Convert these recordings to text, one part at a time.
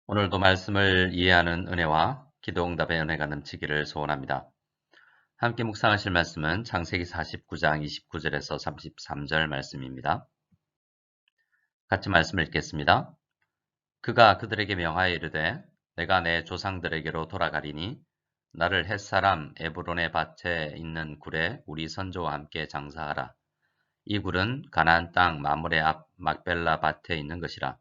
오늘도 말씀을 이해하는 은혜와 기도응답의 은혜가 넘치기를 소원합니다. 함께 묵상하실 말씀은 창세기 49장 29절에서 33절 말씀입니다. 같이 말씀을 읽겠습니다. 그가 그들에게 명하여 이르되 내가 내 조상들에게로 돌아가리니 나를 햇사람 에브론의 밭에 있는 굴에 우리 선조와 함께 장사하라. 이 굴은 가나안 땅 마므레 앞 막벨라 밭에 있는 것이라.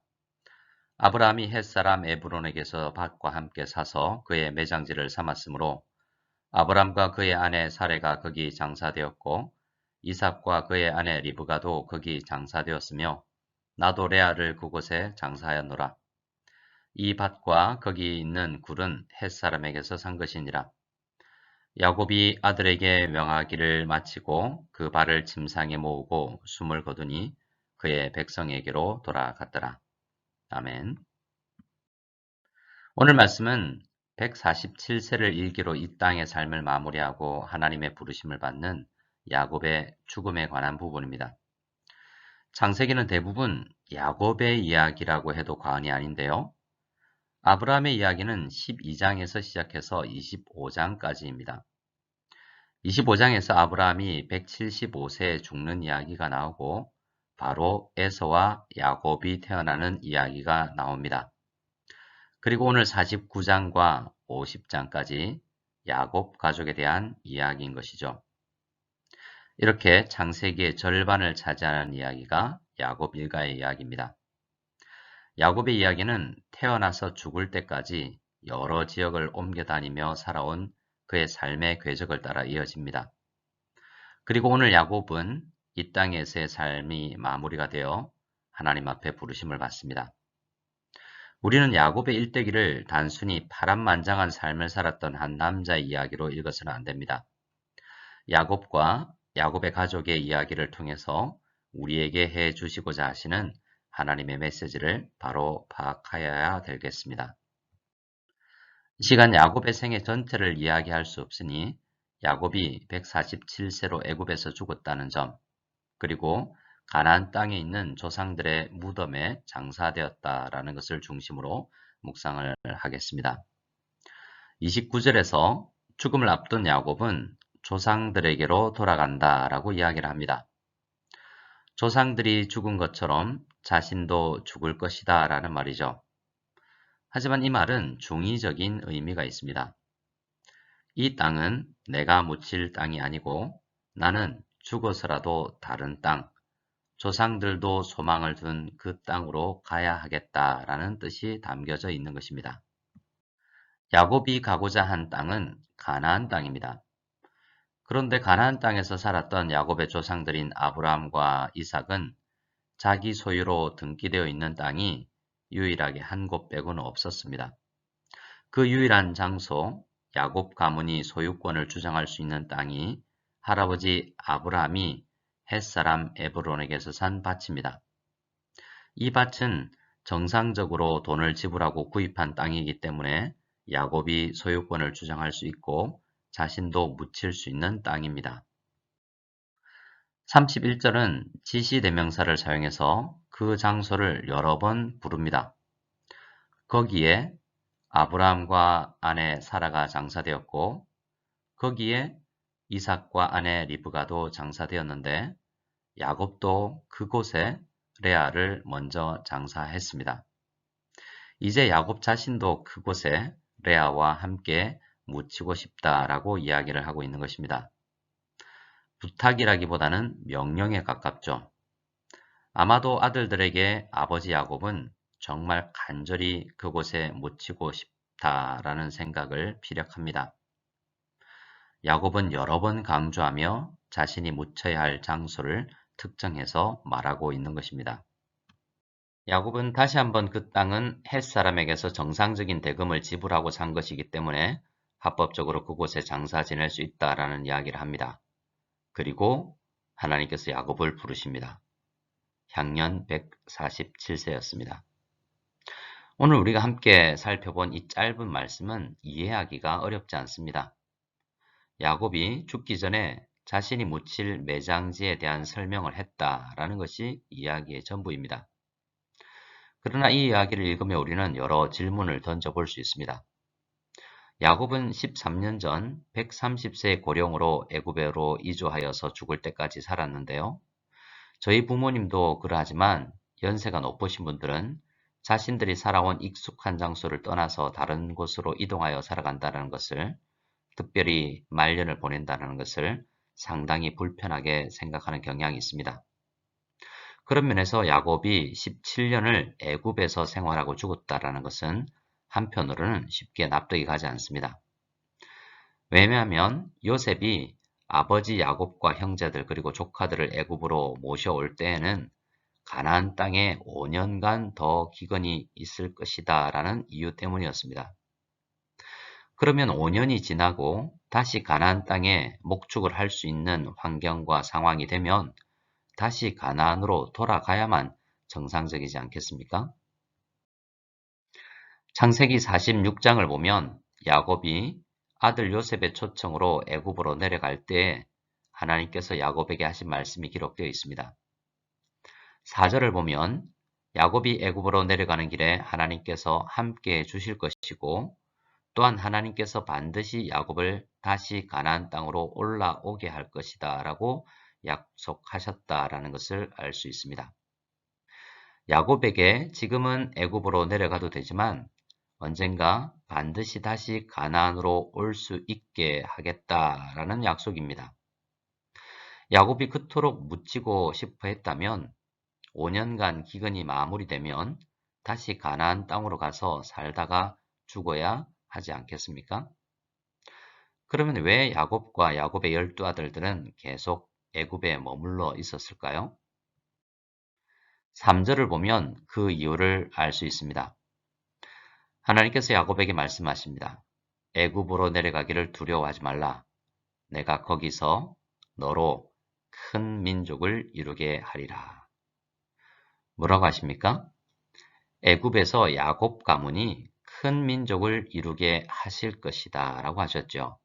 아브라함이 햇사람 에브론에게서 밭과 함께 사서 그의 매장지를 삼았으므로 아브람과 그의 아내 사레가 거기 장사되었고 이삭과 그의 아내 리브가도 거기 장사되었으며 나도 레아를 그곳에 장사하였노라. 이 밭과 거기 있는 굴은 햇사람에게서 산 것이니라. 야곱이 아들에게 명하기를 마치고 그 발을 침상에 모으고 숨을 거두니 그의 백성에게로 돌아갔더라. 아멘. 오늘 말씀은 147세를 일기로 이 땅의 삶을 마무리하고 하나님의 부르심을 받는 야곱의 죽음에 관한 부분입니다. 창세기는 대부분 야곱의 이야기라고 해도 과언이 아닌데요. 아브라함의 이야기는 12장에서 시작해서 25장까지입니다. 25장에서 아브라함이 175세에 죽는 이야기가 나오고 바로 에서와 야곱이 태어나는 이야기가 나옵니다. 그리고 오늘 49장과 50장까지 야곱 가족에 대한 이야기인 것이죠. 이렇게 창세기의 절반을 차지하는 이야기가 야곱 일가의 이야기입니다. 야곱의 이야기는 태어나서 죽을 때까지 여러 지역을 옮겨 다니며 살아온 그의 삶의 궤적을 따라 이어집니다. 그리고 오늘 야곱은 이 땅에서의 삶이 마무리가 되어 하나님 앞에 부르심을 받습니다. 우리는 야곱의 일대기를 단순히 파란만장한 삶을 살았던 한 남자의 이야기로 읽어서는 안 됩니다. 야곱과 야곱의 가족의 이야기를 통해서 우리에게 해 주시고자 하시는 하나님의 메시지를 바로 파악하여야 되겠습니다. 이 시간 야곱의 생애 전체를 이야기할 수 없으니 야곱이 147세로 애굽에서 죽었다는 점, 그리고 가나안 땅에 있는 조상들의 무덤에 장사되었다라는 것을 중심으로 묵상을 하겠습니다. 29절에서 죽음을 앞둔 야곱은 조상들에게로 돌아간다라고 이야기를 합니다. 조상들이 죽은 것처럼 자신도 죽을 것이다 라는 말이죠. 하지만 이 말은 중의적인 의미가 있습니다. 이 땅은 내가 묻힐 땅이 아니고 나는 죽어서라도 다른 땅, 조상들도 소망을 둔 그 땅으로 가야 하겠다라는 뜻이 담겨져 있는 것입니다. 야곱이 가고자 한 땅은 가나안 땅입니다. 그런데 가나안 땅에서 살았던 야곱의 조상들인 아브라함과 이삭은 자기 소유로 등기되어 있는 땅이 유일하게 한 곳 빼고는 없었습니다. 그 유일한 장소, 야곱 가문이 소유권을 주장할 수 있는 땅이 할아버지 아브라함이 햇사람 에브론에게서 산 밭입니다. 이 밭은 정상적으로 돈을 지불하고 구입한 땅이기 때문에 야곱이 소유권을 주장할 수 있고 자신도 묻힐 수 있는 땅입니다. 31절은 지시대명사를 사용해서 그 장소를 여러 번 부릅니다. 거기에 아브라함과 아내 사라가 장사되었고 거기에 이삭과 아내 리브가도 장사되었는데 야곱도 그곳에 레아를 먼저 장사했습니다. 이제 야곱 자신도 그곳에 레아와 함께 묻히고 싶다라고 이야기를 하고 있는 것입니다. 부탁이라기보다는 명령에 가깝죠. 아마도 아들들에게 아버지 야곱은 정말 간절히 그곳에 묻히고 싶다라는 생각을 피력합니다. 야곱은 여러 번 강조하며 자신이 묻혀야 할 장소를 특정해서 말하고 있는 것입니다. 야곱은 다시 한번 그 땅은 햇사람에게서 정상적인 대금을 지불하고 산 것이기 때문에 합법적으로 그곳에 장사 지낼 수 있다라는 이야기를 합니다. 그리고 하나님께서 야곱을 부르십니다. 향년 147세였습니다. 오늘 우리가 함께 살펴본 이 짧은 말씀은 이해하기가 어렵지 않습니다. 야곱이 죽기 전에 자신이 묻힐 매장지에 대한 설명을 했다라는 것이 이야기의 전부입니다. 그러나 이 이야기를 읽으며 우리는 여러 질문을 던져볼 수 있습니다. 야곱은 13년 전 130세 고령으로 애굽으로 이주하여서 죽을 때까지 살았는데요. 저희 부모님도 그러하지만 연세가 높으신 분들은 자신들이 살아온 익숙한 장소를 떠나서 다른 곳으로 이동하여 살아간다는 것을, 특별히 말년을 보낸다는 것을 상당히 불편하게 생각하는 경향이 있습니다. 그런 면에서 야곱이 17년을 애굽에서 생활하고 죽었다는 것은 한편으로는 쉽게 납득이 가지 않습니다. 왜냐하면 요셉이 아버지 야곱과 형제들 그리고 조카들을 애굽으로 모셔올 때에는 가나안 땅에 5년간 더 기근이 있을 것이다 라는 이유 때문이었습니다. 그러면 5년이 지나고 다시 가나안 땅에 목축을 할 수 있는 환경과 상황이 되면 다시 가나안으로 돌아가야만 정상적이지 않겠습니까? 창세기 46장을 보면 야곱이 아들 요셉의 초청으로 애굽으로 내려갈 때에 하나님께서 야곱에게 하신 말씀이 기록되어 있습니다. 4절을 보면 야곱이 애굽으로 내려가는 길에 하나님께서 함께해 주실 것이고 또한 하나님께서 반드시 야곱을 다시 가나안 땅으로 올라오게 할 것이다 라고 약속하셨다라는 것을 알 수 있습니다. 야곱에게 지금은 애굽으로 내려가도 되지만 언젠가 반드시 다시 가나안으로 올 수 있게 하겠다라는 약속입니다. 야곱이 그토록 묻히고 싶어 했다면 5년간 기근이 마무리되면 다시 가나안 땅으로 가서 살다가 죽어야 하지 않겠습니까? 그러면 왜 야곱과 야곱의 12아들들은 계속 애굽에 머물러 있었을까요? 3절을 보면 그 이유를 알 수 있습니다. 하나님께서 야곱에게 말씀하십니다. 애굽으로 내려가기를 두려워하지 말라. 내가 거기서 너로 큰 민족을 이루게 하리라. 뭐라고 하십니까? 애굽에서 야곱 가문이 큰 민족을 이루게 하실 것이다 라고 하셨죠.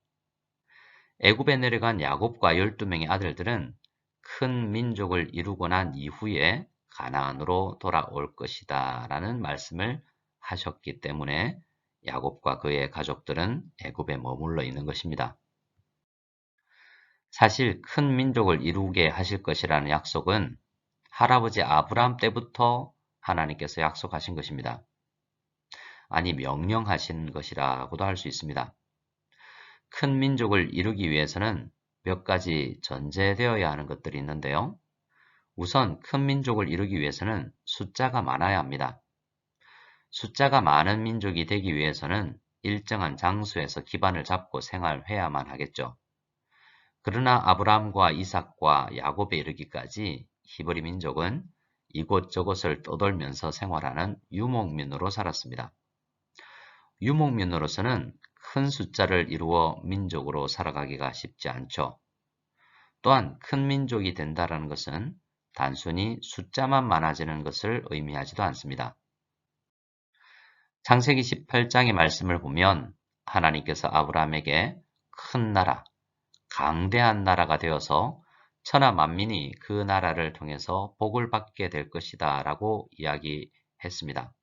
애굽에 내려간 야곱과 12명의 아들들은 큰 민족을 이루고 난 이후에 가나안으로 돌아올 것이다 라는 말씀을 하셨기 때문에 야곱과 그의 가족들은 애굽에 머물러 있는 것입니다. 사실 큰 민족을 이루게 하실 것이라는 약속은 할아버지 아브라함 때부터 하나님께서 약속하신 것입니다. 아니 명령하신 것이라고도 할 수 있습니다. 큰 민족을 이루기 위해서는 몇 가지 전제되어야 하는 것들이 있는데요. 우선 큰 민족을 이루기 위해서는 숫자가 많아야 합니다. 숫자가 많은 민족이 되기 위해서는 일정한 장소에서 기반을 잡고 생활해야만 하겠죠. 그러나 아브라함과 이삭과 야곱에 이르기까지 히브리 민족은 이곳저곳을 떠돌면서 생활하는 유목민으로 살았습니다. 유목민으로서는 큰 숫자를 이루어 민족으로 살아가기가 쉽지 않죠. 또한 큰 민족이 된다는 것은 단순히 숫자만 많아지는 것을 의미하지도 않습니다. 창세기 18장의 말씀을 보면 하나님께서 아브라함에게 큰 나라, 강대한 나라가 되어서 천하 만민이 그 나라를 통해서 복을 받게 될 것이다 라고 이야기했습니다.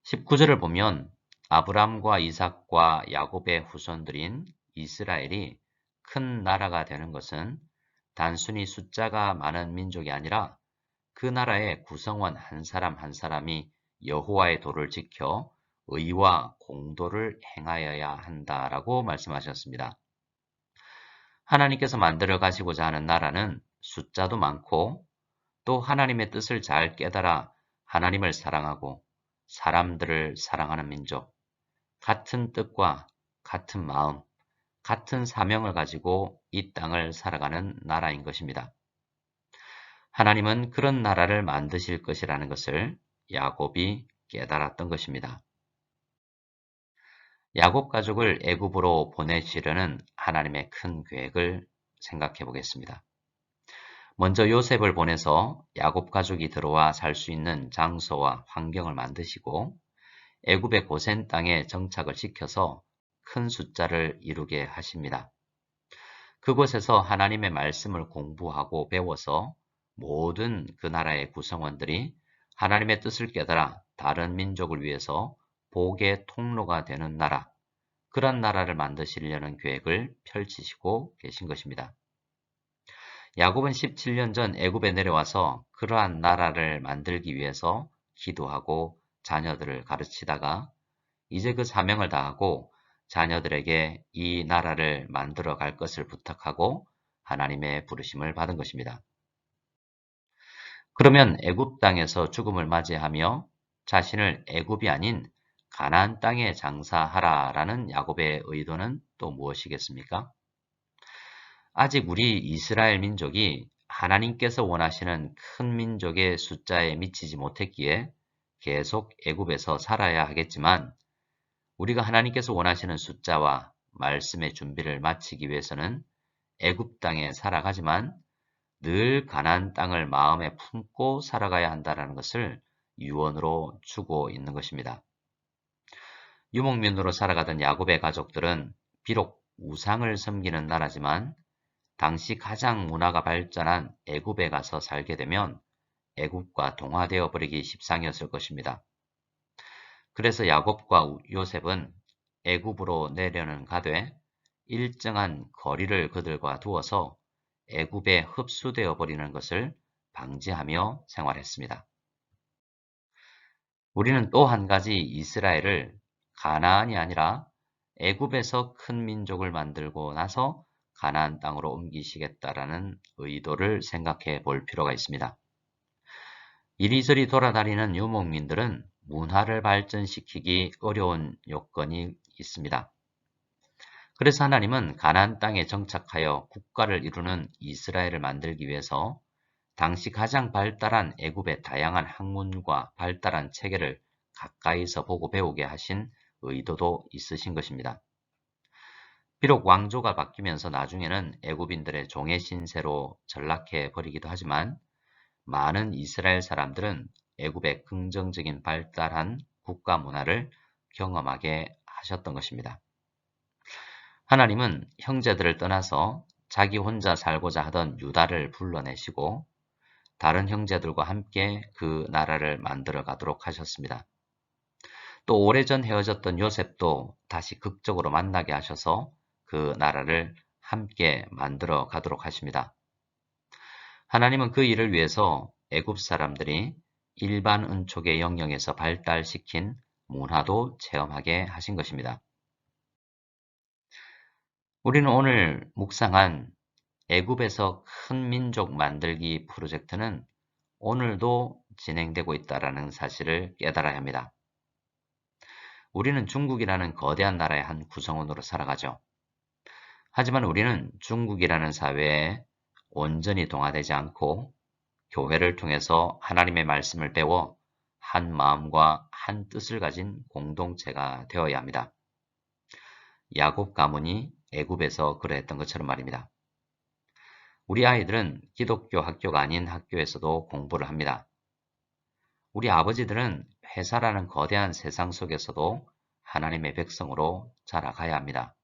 19절을 보면 아브람과 이삭과 야곱의 후손들인 이스라엘이 큰 나라가 되는 것은 단순히 숫자가 많은 민족이 아니라 그 나라의 구성원 한 사람 한 사람이 여호와의 도를 지켜 의와 공도를 행하여야 한다라고 말씀하셨습니다. 하나님께서 만들어 가시고자 하는 나라는 숫자도 많고 또 하나님의 뜻을 잘 깨달아 하나님을 사랑하고 사람들을 사랑하는 민족, 같은 뜻과 같은 마음, 같은 사명을 가지고 이 땅을 살아가는 나라인 것입니다. 하나님은 그런 나라를 만드실 것이라는 것을 야곱이 깨달았던 것입니다. 야곱 가족을 애굽으로 보내시려는 하나님의 큰 계획을 생각해 보겠습니다. 먼저 요셉을 보내서 야곱 가족이 들어와 살 수 있는 장소와 환경을 만드시고 애굽의 고센 땅에 정착을 시켜서 큰 숫자를 이루게 하십니다. 그곳에서 하나님의 말씀을 공부하고 배워서 모든 그 나라의 구성원들이 하나님의 뜻을 깨달아 다른 민족을 위해서 복의 통로가 되는 나라, 그런 나라를 만드시려는 계획을 펼치시고 계신 것입니다. 야곱은 17년 전 애굽에 내려와서 그러한 나라를 만들기 위해서 기도하고 자녀들을 가르치다가 이제 그 사명을 다하고 자녀들에게 이 나라를 만들어 갈 것을 부탁하고 하나님의 부르심을 받은 것입니다. 그러면 애굽 땅에서 죽음을 맞이하며 자신을 애굽이 아닌 가나안 땅에 장사하라라는 야곱의 의도는 또 무엇이겠습니까? 아직 우리 이스라엘 민족이 하나님께서 원하시는 큰 민족의 숫자에 미치지 못했기에 계속 애굽에서 살아야 하겠지만 우리가 하나님께서 원하시는 숫자와 말씀의 준비를 마치기 위해서는 애굽 땅에 살아가지만 늘 가나안 땅을 마음에 품고 살아가야 한다는 것을 유언으로 주고 있는 것입니다. 유목민으로 살아가던 야곱의 가족들은 비록 우상을 섬기는 나라지만 당시 가장 문화가 발전한 애굽에 가서 살게 되면 애굽과 동화되어 버리기 십상이었을 것입니다. 그래서 야곱과 요셉은 애굽으로 내려는 가되 일정한 거리를 그들과 두어서 애굽에 흡수되어 버리는 것을 방지하며 생활했습니다. 우리는 또 한 가지 이스라엘을 가나안이 아니라 애굽에서 큰 민족을 만들고 나서 가나안 땅으로 옮기시겠다라는 의도를 생각해 볼 필요가 있습니다. 이리저리 돌아다니는 유목민들은 문화를 발전시키기 어려운 요건이 있습니다. 그래서 하나님은 가나안 땅에 정착하여 국가를 이루는 이스라엘을 만들기 위해서 당시 가장 발달한 애굽의 다양한 학문과 발달한 체계를 가까이서 보고 배우게 하신 의도도 있으신 것입니다. 비록 왕조가 바뀌면서 나중에는 애굽인들의 종의 신세로 전락해 버리기도 하지만 많은 이스라엘 사람들은 애굽의 긍정적인 발달한 국가 문화를 경험하게 하셨던 것입니다. 하나님은 형제들을 떠나서 자기 혼자 살고자 하던 유다를 불러내시고 다른 형제들과 함께 그 나라를 만들어 가도록 하셨습니다. 또 오래전 헤어졌던 요셉도 다시 극적으로 만나게 하셔서 그 나라를 함께 만들어 가도록 하십니다. 하나님은 그 일을 위해서 애굽 사람들이 일반 은촉의 영역에서 발달시킨 문화도 체험하게 하신 것입니다. 우리는 오늘 묵상한 애굽에서 큰 민족 만들기 프로젝트는 오늘도 진행되고 있다는 사실을 깨달아야 합니다. 우리는 중국이라는 거대한 나라의 한 구성원으로 살아가죠. 하지만 우리는 중국이라는 사회에 온전히 동화되지 않고 교회를 통해서 하나님의 말씀을 배워 한 마음과 한 뜻을 가진 공동체가 되어야 합니다. 야곱 가문이 애굽에서 그러했던 것처럼 말입니다. 우리 아이들은 기독교 학교가 아닌 학교에서도 공부를 합니다. 우리 아버지들은 회사라는 거대한 세상 속에서도 하나님의 백성으로 자라가야 합니다.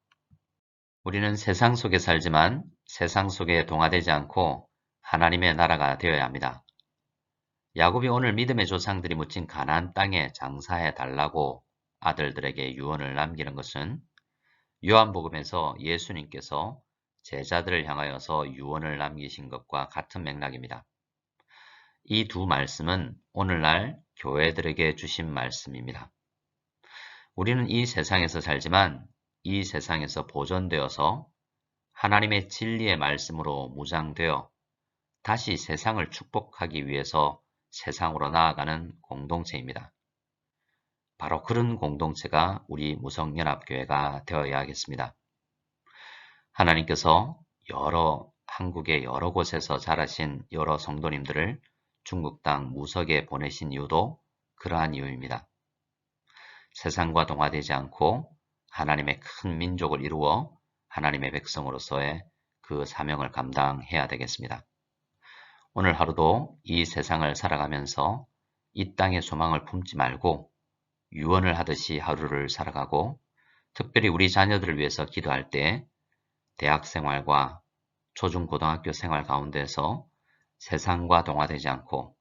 우리는 세상 속에 살지만 세상 속에 동화되지 않고 하나님의 나라가 되어야 합니다. 야곱이 오늘 믿음의 조상들이 묻힌 가나안 땅에 장사해 달라고 아들들에게 유언을 남기는 것은 요한복음에서 예수님께서 제자들을 향하여서 유언을 남기신 것과 같은 맥락입니다. 이 두 말씀은 오늘날 교회들에게 주신 말씀입니다. 우리는 이 세상에서 살지만 이 세상에서 보존되어서 하나님의 진리의 말씀으로 무장되어 다시 세상을 축복하기 위해서 세상으로 나아가는 공동체입니다. 바로 그런 공동체가 우리 무성연합교회가 되어야 하겠습니다. 하나님께서 한국의 여러 곳에서 자라신 여러 성도님들을 중국 땅 무석에 보내신 이유도 그러한 이유입니다. 세상과 동화되지 않고 하나님의 큰 민족을 이루어 하나님의 백성으로서의 그 사명을 감당해야 되겠습니다. 오늘 하루도 이 세상을 살아가면서 이 땅의 소망을 품지 말고 유언을 하듯이 하루를 살아가고 특별히 우리 자녀들을 위해서 기도할 때 대학 생활과 초중고등학교 생활 가운데서 세상과 동화되지 않고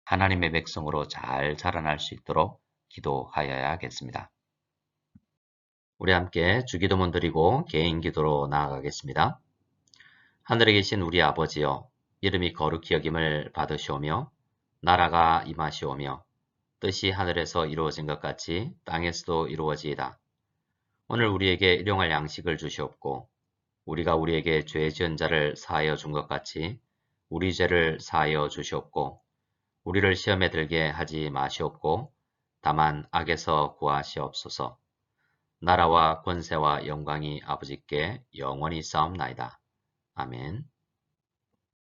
하나님의 백성으로 잘 자라날 수 있도록 기도하여야겠습니다. 우리 함께 주기도문 드리고 개인 기도로 나아가겠습니다. 하늘에 계신 우리 아버지여, 이름이 거룩히 여김을 받으시오며 나라가 임하시오며 뜻이 하늘에서 이루어진 것 같이 땅에서도 이루어지이다. 오늘 우리에게 일용할 양식을 주시옵고 우리가 우리에게 죄 지은 자를 사하여 준 것 같이 우리 죄를 사하여 주시옵고 우리를 시험에 들게 하지 마시옵고 다만 악에서 구하시옵소서. 나라와 권세와 영광이 아버지께 영원히 싸움나이다. 아멘.